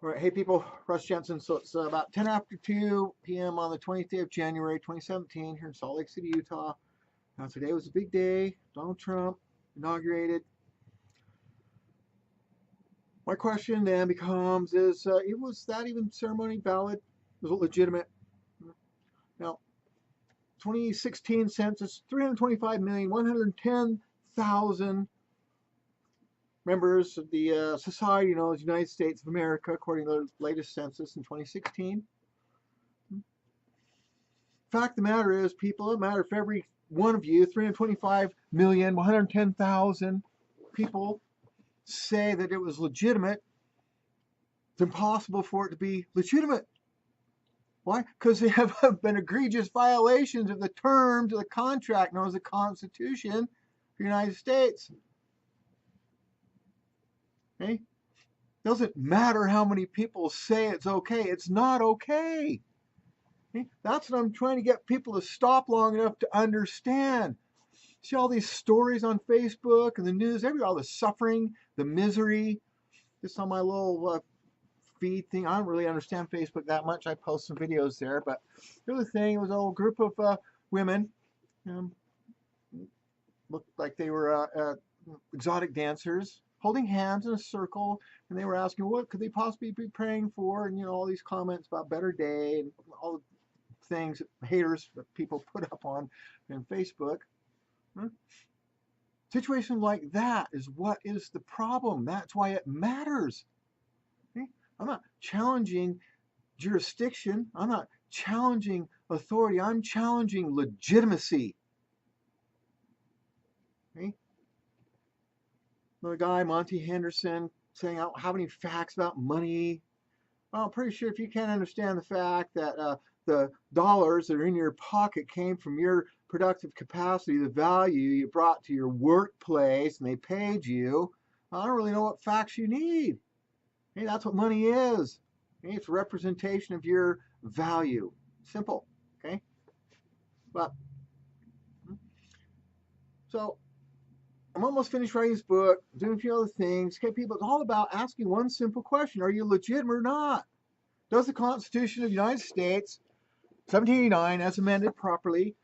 All right, hey people, Russ Jensen. So it's about 10 after 2 p.m. on the 20th day of January 2017 here in Salt Lake City, Utah. Now today was a big day. Donald Trump inaugurated. My question then becomes: was that even ceremony valid? Was it legitimate? Now, 2016 census: 325,110,000 members of the society known as United States of America, according to the latest census in 2016. Fact of the matter is, people, it matters if every one of you, 325,110,000 people, say that it was legitimate. It's impossible for it to be legitimate. Why? Because there have been egregious violations of the terms of the contract known as the Constitution of the United States. Okay? Doesn't matter how many people say it's okay. It's not okay. That's what I'm trying to get people to stop long enough to understand. See all these stories on Facebook and the news, all the suffering, the misery. Just on my little feed thing. I don't really understand Facebook that much. I post some videos there, but the other thing, it was a little group of women. Looked like they were exotic dancers holding hands in a circle, and they were asking what could they possibly be praying for, and all these comments about better day and all the things that haters that people put up on Facebook. Situation like that is what is the problem. That's why it matters. Okay? I'm not challenging jurisdiction. I'm not challenging authority. I'm challenging legitimacy. Okay? Another guy, Monty Henderson, saying I don't have any facts about money. Well, I'm pretty sure if you can't understand the fact that the dollars that are in your pocket came from your productive capacity, the value you brought to your workplace, and they paid you, I don't really know what facts you need. Hey, that's what money is. Okay? It's a representation of your value. Simple. Okay? But so I'm almost finished writing this book, doing a few other things. Okay, people, it's all about asking one simple question: are you legitimate or not? Does the Constitution of the United States, 1789, as amended properly,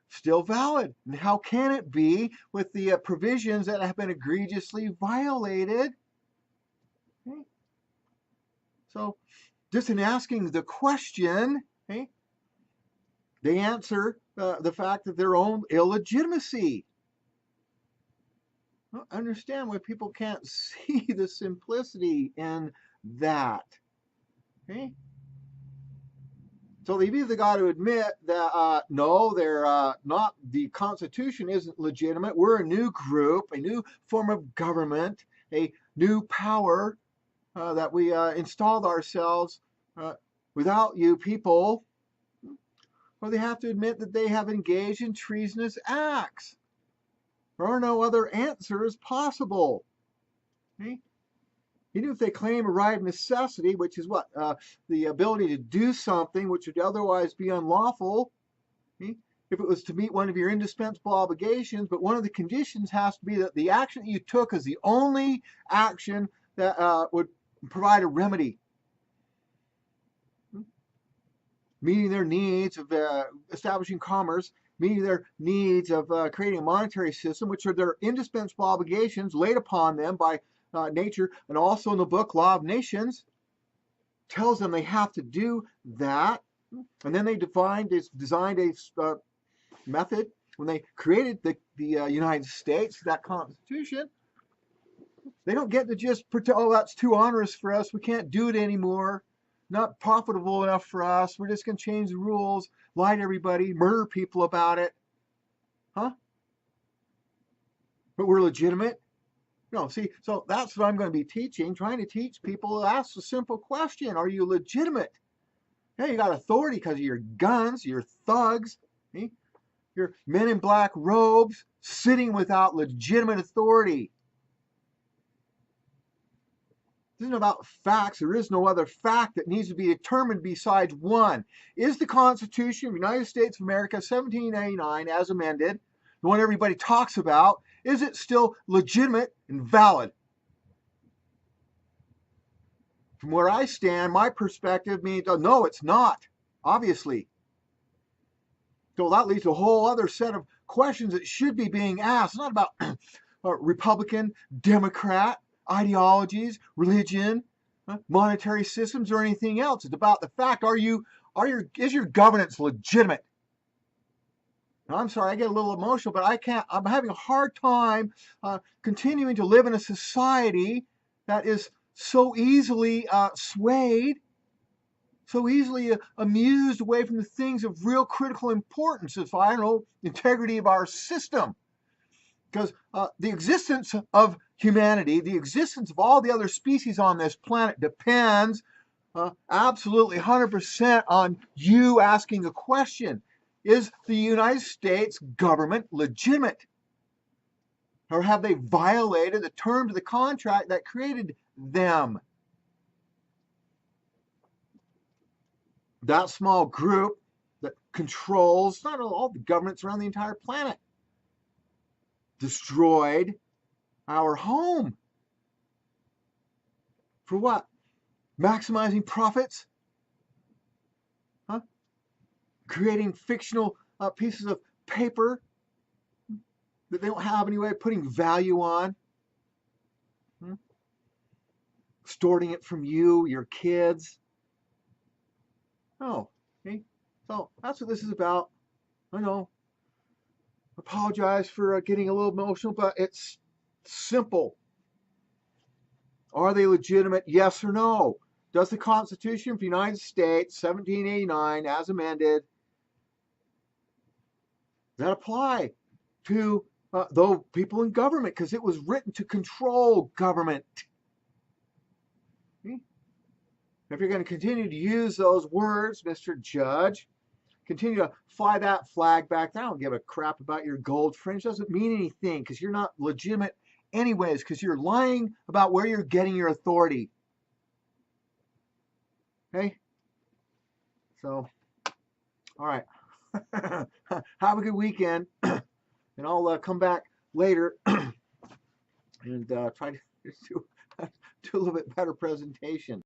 still valid? And how can it be with the provisions that have been egregiously violated? Okay. So, just in asking the question, okay, they answer the fact of their own illegitimacy. I don't understand why people can't see the simplicity in that. Okay? So they've either got to admit that no, they're not. The Constitution isn't legitimate. We're a new group, a new form of government, a new power that we installed ourselves without you people, or they have to admit that they have engaged in treasonous acts. There are no other answers possible. Okay? Even if they claim a right of necessity, which is what? The ability to do something which would otherwise be unlawful, okay? If it was to meet one of your indispensable obligations, but one of the conditions has to be that the action that you took is the only action that would provide a remedy. Meeting their needs of establishing commerce, meeting their needs of creating a monetary system, which are their indispensable obligations laid upon them by nature, and also in the book Law of Nations tells them they have to do that. And then they designed a method when they created the United States, that Constitution. They don't get to just pretend, oh, that's too onerous for us, we can't do it anymore, not profitable enough for us, we're just going to change the rules, lie to everybody, murder people about it. Huh? But we're legitimate. No, see, so that's what I'm going to be teaching, trying to teach people to ask a simple question: are you legitimate? Yeah, you got authority because of your guns, your thugs, okay? Your men in black robes sitting without legitimate authority. This isn't about facts. There is no other fact that needs to be determined besides one. Is the Constitution of the United States of America, 1789, as amended, the one everybody talks about, is it still legitimate and valid? from where I stand, my perspective means, oh, no, it's not, obviously. So that leads to a whole other set of questions that should be being asked. It's not about Republican, Democrat ideologies, religion, monetary systems, or anything else. It's about the fact: is your governance legitimate? Now, I'm sorry, I get a little emotional, but I can't. I'm having a hard time continuing to live in a society that is so easily swayed, so easily amused away from the things of real critical importance, if I don't know, integrity of our system. Because the existence of humanity, the existence of all the other species on this planet depends absolutely 100% on you asking a question. Is the United States government legitimate? Or have they violated the terms of the contract that created them? That small group that controls not all the governments around the entire planet destroyed our home. For what? Maximizing profits? Huh? Creating fictional pieces of paper that they don't have any way of putting value on? Extorting it from you, your kids? Oh, okay. So that's what this is about. I know. Apologize for getting a little emotional, but it's simple. Are they legitimate? Yes or no? Does the Constitution of the United States, 1789, as amended, that apply to those people in government? Because it was written to control government. Okay? If you're going to continue to use those words, Mr. Judge, continue to fly that flag back. I don't give a crap about your gold fringe. It doesn't mean anything because you're not legitimate anyways, because you're lying about where you're getting your authority. Okay? So, all right. Have a good weekend. And I'll come back later and try to do a little bit better presentation.